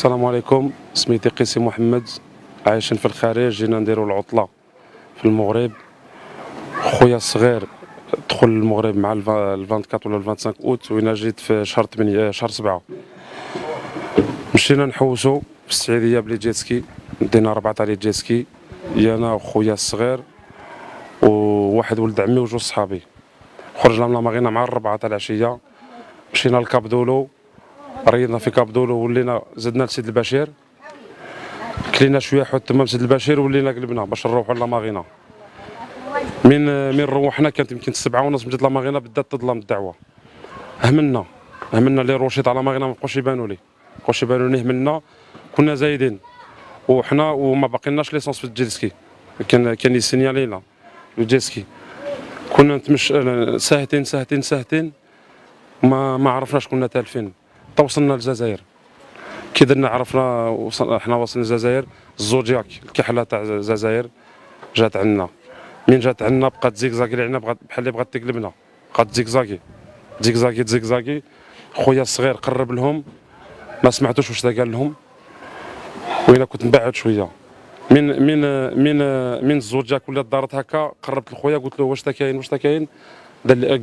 السلام عليكم. سميتي قيسي محمد، عايشين في الخارج. جينا نديرو العطلة في المغرب. خويا الصغير دخل المغرب مع ال 24 ولا ال 25 اوت، وانا جيت في شهر 8 شهر 7. مشينا نحوسو في السعيدية بلي جيتسكي، دينا 4 تاع لي جيتسكي، انا وخويا الصغير وواحد ولد عمي وجوج صحابي. خرجنا من لاماغينا مع 4 تاع العشية، مشينا لكاب دولو، ريضنا في كاب دولو، ولينا زدنا لسيد البشير، كلينا شويه حوت تما بسيد البشير، ولينا قلبنا باش نروحوا لاماغينا. من روحنا كانت يمكن 7:30 بدات لاماغينا، بدات تظلم الدعوه. همنا لي روشي تاع لاماغينا ما بقوش يبانوا لي، همنا كنا زايدين وحنا وما باقيناش ليسونس في الجيتسكي. كان يسينيالينا الجيتسكي، كنا نتمشى ساهتين ما عرفناش، كنا تالفين. توصلنا للجزائر، كي درنا عرفنا حنا واصلين للجزائر. الزوجياك الكحله تاع الجزائر جات عندنا. من جات عندنا بقات زيكزاكي علينا، بحال اللي بغات تقلبنا، بقات زيكزاكي. خويا الصغير قرب لهم، ما سمعتوش واش قال لهم، وانا كنت نبعد شويه. من الزوجياك ولات دارت هكا، قربت لخويا قلت له واش تا كاين.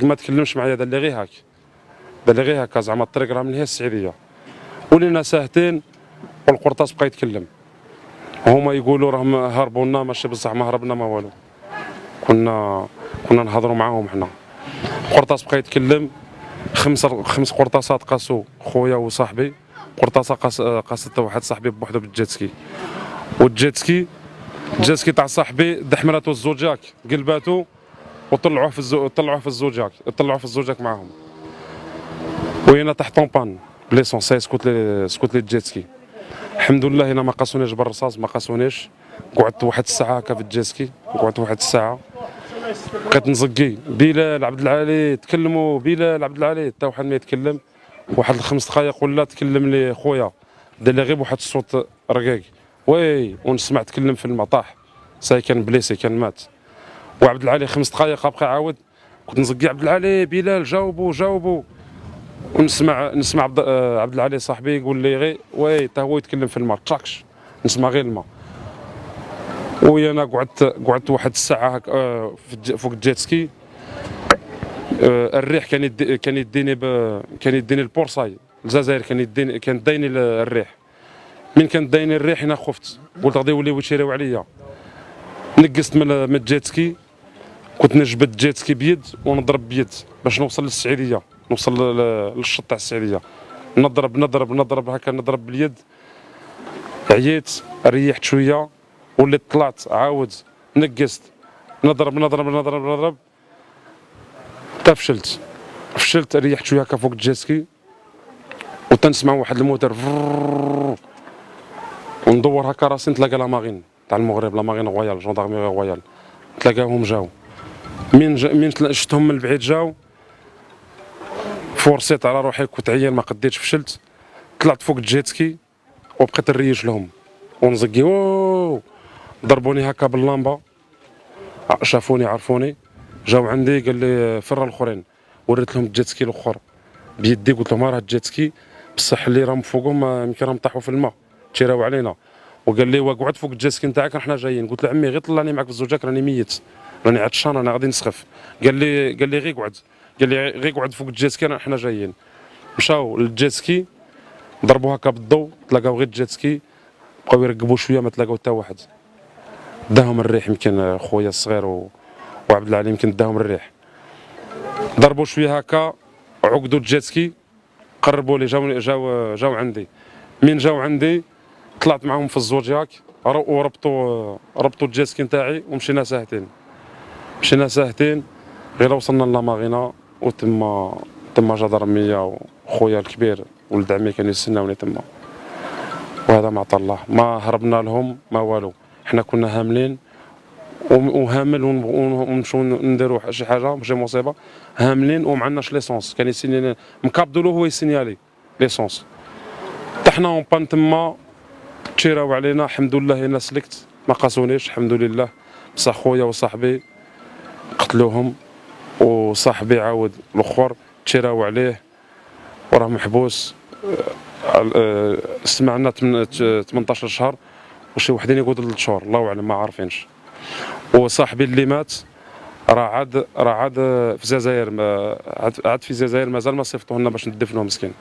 ما تكلمش معايا، دار لي غير هكا زعما الطريق راه من هي السعيديه. ولينا ساهتين والقرطاس بقى يتكلم، هما يقولوا راهم هربوا لنا، ماشي بصح ما هربنا ما والو، كنا نهضروا معاهم حنا. القرطاس بقى يتكلم، خمس قرطاسات قاسوا خويا وصاحبي. قرطاسه قاست واحد صاحبي بوحدو بالجيتسكي، والجيتسكي تاع صاحبي دحملاتو الزوجاك، قلباتو وطلعوه في الزوجاك معاهم. وهنا تحت طومبان بليسونس سكوت لي الجيتسكي. الحمد لله هنا ما قاسونيش بالرصاص، ما قاسونيش. قعدت واحد الساعه هكا في الجيتسكي، بقيت نزقي بلال عبد العالي تكلموا، بلال عبد العالي حتى واحد ما يتكلم. واحد الخمس دقائق ولا تكلم لي خويا، دار لي غير بواحد الصوت رقيق، وي ونسمع تكلم في المطاح، كان بليسي، كان مات. وعبد العالي 5 دقائق بقى عاود، كنت نزقي عبد العالي بلال جاوبوا، ونسمع عبد العالي صاحبي يقول لي غير وي تا هو يتكلم في الماء، تراكش نسمع غير الماء. وانا قعدت واحد الساعه هكا فوق الجيتسكي. الريح كان يديني البورصاي الجزائر، كان دايني الريح. من كان دايني الريح انا خفت، قلت غادي يوليو يشريو عليا. نقصت من الجيتسكي، كنت نجبد الجيتسكي بيد ونضرب بيد باش نوصل للسعيديه، نوصل للشط تاع السعيديه. نضرب هكا، نضرب باليد. عييت، ريحت شويه، وليت طلعت عاود نقصت، نضرب حتى فشلت. ريحت شويه هكا فوق الجيتسكي، وتنسمع واحد الموتور وندور هكا راسي، نتلاقى لاماغين تاع المغرب، لاماغين غويال، جوندارمي غويال، تلاقاهم جاو. من شفتهم من البعيد جاو، فورسيت على روحي، كنت عيان ما قديتش، فشلت. طلعت فوق الجيتسكي وبقيت نريج لهم ونزقي، ضربوني هكا باللامبه، شافوني عرفوني، جاو عندي قال لي فر الاخرين. وريت لهم الجيتسكي الاخر بيدي، قلت لهم راه الجيتسكي بصح اللي راهم فوقهم يمكن راهم طاحوا في الماء، تيراو علينا. وقال لي واقعد فوق الجيتسكي نتاعك حنا جايين. قلت له عمي غير طلعني معك في الزوجاك، راني ميت، راني عطشان، انا غادي نسخف. قال لي غير قعد، فوق الجيتسكي حنا جايين. مشاو للجيتسكي، ضربوا هكا بالضو، تلاقاو غير الجيتسكي، بقاو يرقبوا شويه، ما تلاقاو حتى واحد. داهم الريح، يمكن خويا الصغير وعبد العالي يمكن داهم الريح. ضربوا شويه هكا، عقدوا الجيتسكي، قربوا لي، جاو عندي. من جاو عندي طلعت معاهم في الزوجياك، وربطوا الجيتسكي نتاعي، ومشينا ساهتين. غير وصلنا لاماغينا، وتما جدرميه وخويا الكبير ولد عمي كانوا يستناوني تما. وهذا ما عطا الله، ما هربنا لهم ما والو. حنا كنا هاملين وهامل، ونمشيو نديرو شي حاجه ماشي مصيبه، هاملين ومعندناش ليسونس. كان يسيني مكابدولو، هو يسينيالي ليسونس. طحنا اون بان تما، تيراو علينا. الحمد لله انا سلكت، ما قاسونيش الحمد لله. بصح خويا وصاحبي قتلوهم، وصاحبي عاود الاخر تيراو عليه وراه محبوس. سمعنا 18 شهر وشي وحدين يقولوا 3 شهور، الله اعلم ما عارفينش. وصاحبي اللي مات راه عاد في الجزائر، عاد في الجزائر مازال ما صيفطوه لنا باش ندفنوه مسكين.